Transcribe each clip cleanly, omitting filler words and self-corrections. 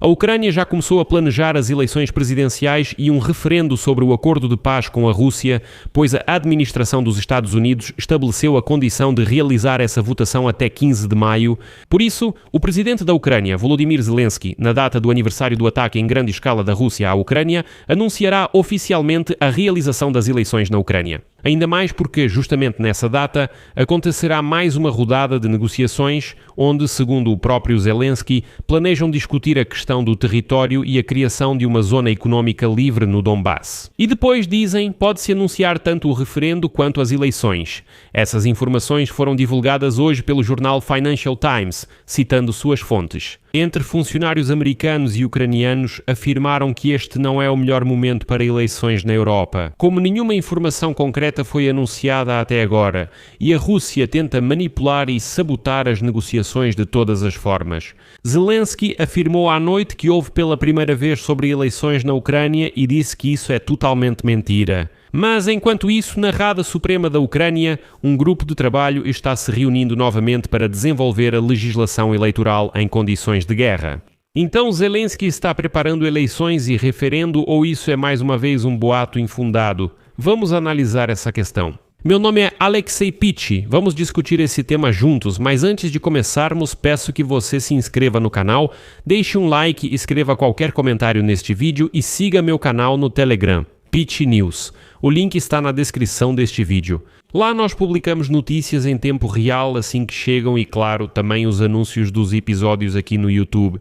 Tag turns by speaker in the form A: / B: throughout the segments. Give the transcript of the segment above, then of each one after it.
A: A Ucrânia já começou a planejar as eleições presidenciais e um referendo sobre o acordo de paz com a Rússia, pois a administração dos Estados Unidos estabeleceu a condição de realizar essa votação até 15 de maio. Por isso, o presidente da Ucrânia, Volodymyr Zelensky, na data do aniversário do ataque em grande escala da Rússia à Ucrânia, anunciará oficialmente a realização das eleições na Ucrânia. Ainda mais porque, justamente nessa data, acontecerá mais uma rodada de negociações, onde, segundo o próprio Zelensky, planejam discutir a questão do território e a criação de uma zona económica livre no Donbass. E depois, dizem, pode-se anunciar tanto o referendo quanto as eleições. Essas informações foram divulgadas hoje pelo jornal Financial Times, citando suas fontes. Entre funcionários americanos e ucranianos afirmaram que este não é o melhor momento para eleições na Europa, como nenhuma informação concreta foi anunciada até agora, e a Rússia tenta manipular e sabotar as negociações de todas as formas. Zelensky afirmou à noite que houve pela primeira vez sobre eleições na Ucrânia e disse que isso é totalmente mentira. Mas, enquanto isso, na Rada Suprema da Ucrânia, um grupo de trabalho está se reunindo novamente para desenvolver a legislação eleitoral em condições de guerra. Então Zelensky está preparando eleições e referendo, ou isso é mais uma vez um boato infundado? Vamos analisar essa questão. Meu nome é Alexei Pichi, vamos discutir esse tema juntos, mas antes de começarmos, peço que você se inscreva no canal, deixe um like, escreva qualquer comentário neste vídeo e siga meu canal no Telegram, Pichi News. O link está na descrição deste vídeo. Lá nós publicamos notícias em tempo real assim que chegam e, claro, também os anúncios dos episódios aqui no YouTube.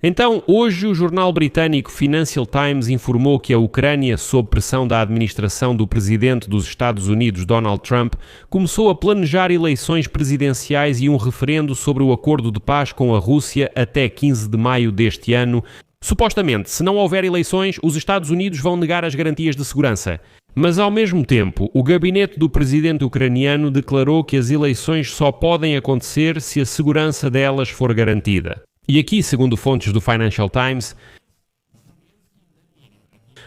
A: Então, hoje o jornal britânico Financial Times informou que a Ucrânia, sob pressão da administração do presidente dos Estados Unidos, Donald Trump, começou a planejar eleições presidenciais e um referendo sobre o acordo de paz com a Rússia até 15 de maio deste ano. Supostamente, se não houver eleições, os Estados Unidos vão negar as garantias de segurança. Mas, ao mesmo tempo, o gabinete do presidente ucraniano declarou que as eleições só podem acontecer se a segurança delas for garantida. E aqui, segundo fontes do Financial Times,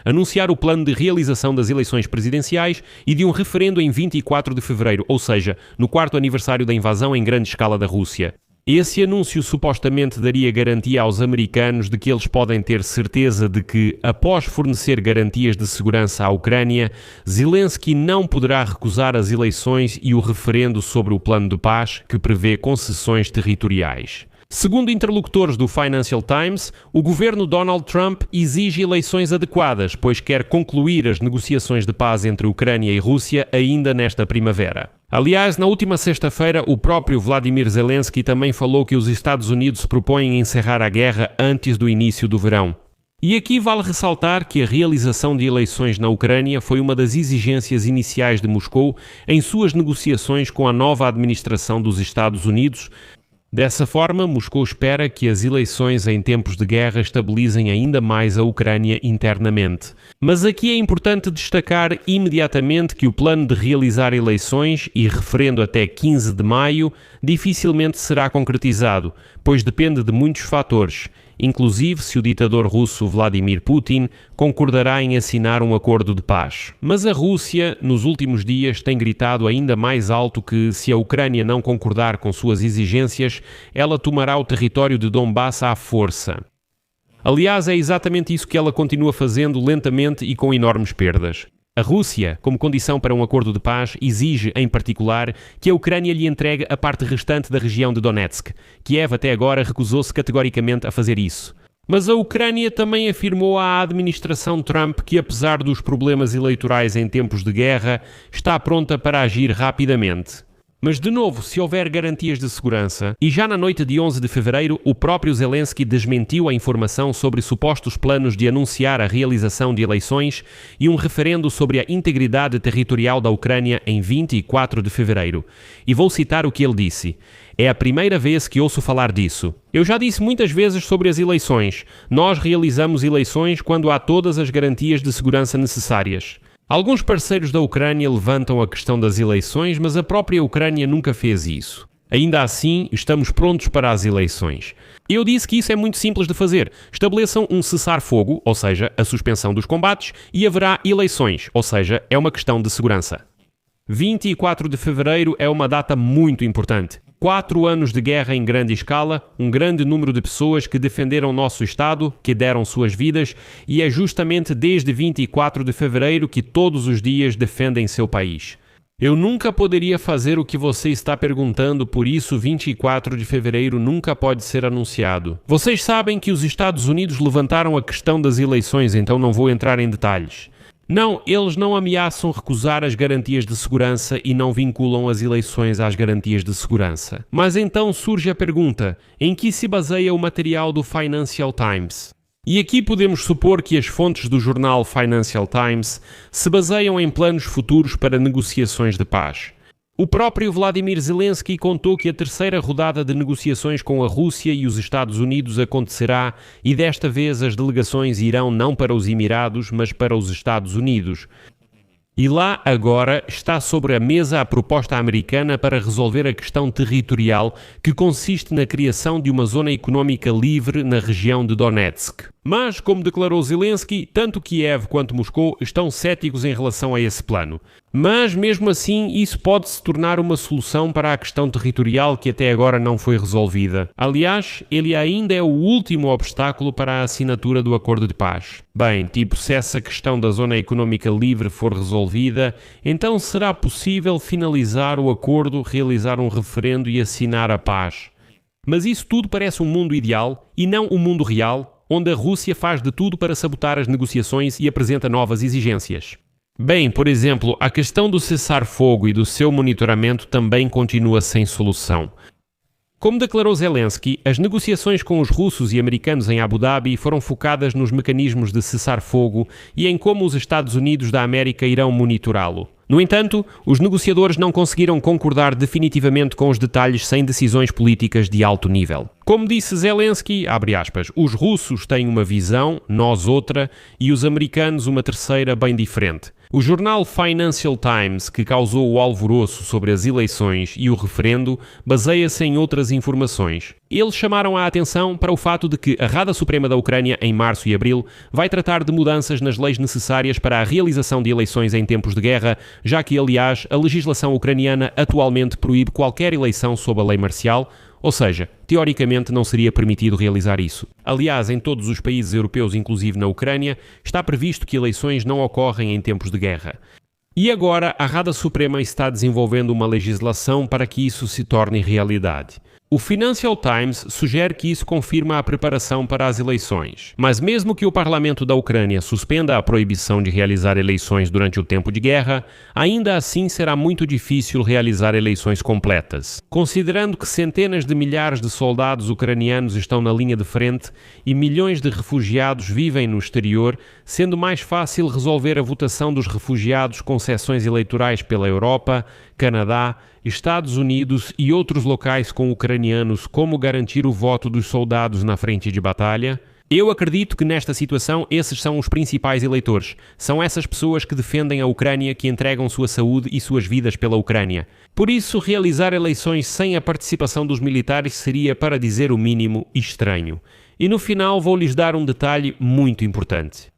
A: anunciar o plano de realização das eleições presidenciais e de um referendo em 24 de fevereiro, ou seja, no 4º aniversário da invasão em grande escala da Rússia. Esse anúncio supostamente daria garantia aos americanos de que eles podem ter certeza de que, após fornecer garantias de segurança à Ucrânia, Zelensky não poderá recusar as eleições e o referendo sobre o plano de paz, que prevê concessões territoriais. Segundo interlocutores do Financial Times, o governo Donald Trump exige eleições adequadas, pois quer concluir as negociações de paz entre Ucrânia e Rússia ainda nesta primavera. Aliás, na última sexta-feira, o próprio Vladimir Zelensky também falou que os Estados Unidos se propõem a encerrar a guerra antes do início do verão. E aqui vale ressaltar que a realização de eleições na Ucrânia foi uma das exigências iniciais de Moscou em suas negociações com a nova administração dos Estados Unidos. Dessa forma, Moscou espera que as eleições em tempos de guerra estabilizem ainda mais a Ucrânia internamente. Mas aqui é importante destacar imediatamente que o plano de realizar eleições e referendo até 15 de maio dificilmente será concretizado, pois depende de muitos fatores, inclusive se o ditador russo Vladimir Putin concordará em assinar um acordo de paz. Mas a Rússia, nos últimos dias, tem gritado ainda mais alto que, se a Ucrânia não concordar com suas exigências, ela tomará o território de Donbass à força. Aliás, é exatamente isso que ela continua fazendo lentamente e com enormes perdas. A Rússia, como condição para um acordo de paz, exige, em particular, que a Ucrânia lhe entregue a parte restante da região de Donetsk. Kiev até agora recusou-se categoricamente a fazer isso. Mas a Ucrânia também afirmou à administração Trump que, apesar dos problemas eleitorais em tempos de guerra, está pronta para agir rapidamente. Mas, de novo, se houver garantias de segurança, e já na noite de 11 de fevereiro, o próprio Zelensky desmentiu a informação sobre supostos planos de anunciar a realização de eleições e um referendo sobre a integridade territorial da Ucrânia em 24 de fevereiro. E vou citar o que ele disse. É a primeira vez que ouço falar disso. Eu já disse muitas vezes sobre as eleições. Nós realizamos eleições quando há todas as garantias de segurança necessárias. Alguns parceiros da Ucrânia levantam a questão das eleições, mas a própria Ucrânia nunca fez isso. Ainda assim, estamos prontos para as eleições. Eu disse que isso é muito simples de fazer. Estabeleçam um cessar-fogo, ou seja, a suspensão dos combates, e haverá eleições, ou seja, é uma questão de segurança. 24 de fevereiro é uma data muito importante. 4 anos de guerra em grande escala, um grande número de pessoas que defenderam nosso Estado, que deram suas vidas, e é justamente desde 24 de fevereiro que todos os dias defendem seu país. Eu nunca poderia fazer o que você está perguntando, por isso 24 de fevereiro nunca pode ser anunciado. Vocês sabem que os Estados Unidos levantaram a questão das eleições, então não vou entrar em detalhes. Não, eles não ameaçam recusar as garantias de segurança e não vinculam as eleições às garantias de segurança. Mas então surge a pergunta: em que se baseia o material do Financial Times? E aqui podemos supor que as fontes do jornal Financial Times se baseiam em planos futuros para negociações de paz. O próprio Vladimir Zelensky contou que a terceira rodada de negociações com a Rússia e os Estados Unidos acontecerá e desta vez as delegações irão não para os Emirados, mas para os Estados Unidos. E lá agora está sobre a mesa a proposta americana para resolver a questão territorial, que consiste na criação de uma zona económica livre na região de Donetsk. Mas, como declarou Zelensky, tanto Kiev quanto Moscou estão céticos em relação a esse plano. Mas, mesmo assim, isso pode se tornar uma solução para a questão territorial que até agora não foi resolvida. Aliás, ele ainda é o último obstáculo para a assinatura do acordo de paz. Bem, se essa questão da zona económica livre for resolvida, então será possível finalizar o acordo, realizar um referendo e assinar a paz. Mas isso tudo parece um mundo ideal e não um mundo real, onde a Rússia faz de tudo para sabotar as negociações e apresenta novas exigências. Bem, por exemplo, a questão do cessar-fogo e do seu monitoramento também continua sem solução. Como declarou Zelensky, as negociações com os russos e americanos em Abu Dhabi foram focadas nos mecanismos de cessar-fogo e em como os Estados Unidos da América irão monitorá-lo. No entanto, os negociadores não conseguiram concordar definitivamente com os detalhes sem decisões políticas de alto nível. Como disse Zelensky, abre aspas, os russos têm uma visão, nós outra, e os americanos uma terceira bem diferente. O jornal Financial Times, que causou o alvoroço sobre as eleições e o referendo, baseia-se em outras informações. Eles chamaram a atenção para o fato de que a Rada Suprema da Ucrânia, em março e abril, vai tratar de mudanças nas leis necessárias para a realização de eleições em tempos de guerra, já que, aliás, a legislação ucraniana atualmente proíbe qualquer eleição sob a lei marcial, ou seja, teoricamente não seria permitido realizar isso. Aliás, em todos os países europeus, inclusive na Ucrânia, está previsto que eleições não ocorrem em tempos de guerra. E agora a Rada Suprema está desenvolvendo uma legislação para que isso se torne realidade. O Financial Times sugere que isso confirma a preparação para as eleições. Mas mesmo que o Parlamento da Ucrânia suspenda a proibição de realizar eleições durante o tempo de guerra, ainda assim será muito difícil realizar eleições completas. Considerando que centenas de milhares de soldados ucranianos estão na linha de frente e milhões de refugiados vivem no exterior, sendo mais fácil resolver a votação dos refugiados com sessões eleitorais pela Europa, Canadá, Estados Unidos e outros locais com ucranianos, como garantir o voto dos soldados na frente de batalha? Eu acredito que nesta situação esses são os principais eleitores. São essas pessoas que defendem a Ucrânia, que entregam sua saúde e suas vidas pela Ucrânia. Por isso, realizar eleições sem a participação dos militares seria, para dizer o mínimo, estranho. E no final vou-lhes dar um detalhe muito importante.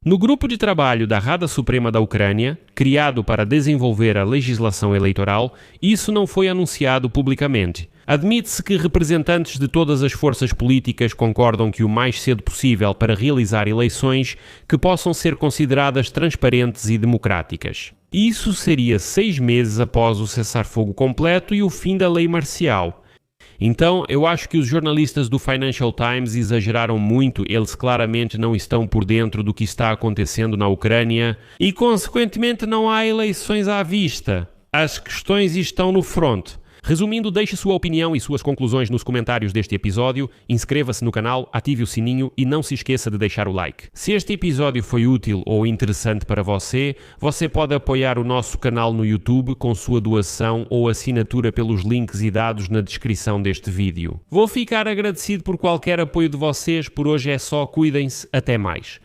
A: No grupo de trabalho da Rada Suprema da Ucrânia, criado para desenvolver a legislação eleitoral, isso não foi anunciado publicamente. Admite-se que representantes de todas as forças políticas concordam que o mais cedo possível para realizar eleições que possam ser consideradas transparentes e democráticas. Isso seria 6 meses após o cessar-fogo completo e o fim da lei marcial. Então, eu acho que os jornalistas do Financial Times exageraram muito, eles claramente não estão por dentro do que está acontecendo na Ucrânia e, consequentemente, não há eleições à vista. As questões estão no fronte. Resumindo, deixe sua opinião e suas conclusões nos comentários deste episódio, inscreva-se no canal, ative o sininho e não se esqueça de deixar o like. Se este episódio foi útil ou interessante para você, você pode apoiar o nosso canal no YouTube com sua doação ou assinatura pelos links e dados na descrição deste vídeo. Vou ficar agradecido por qualquer apoio de vocês, por hoje é só, cuidem-se, até mais.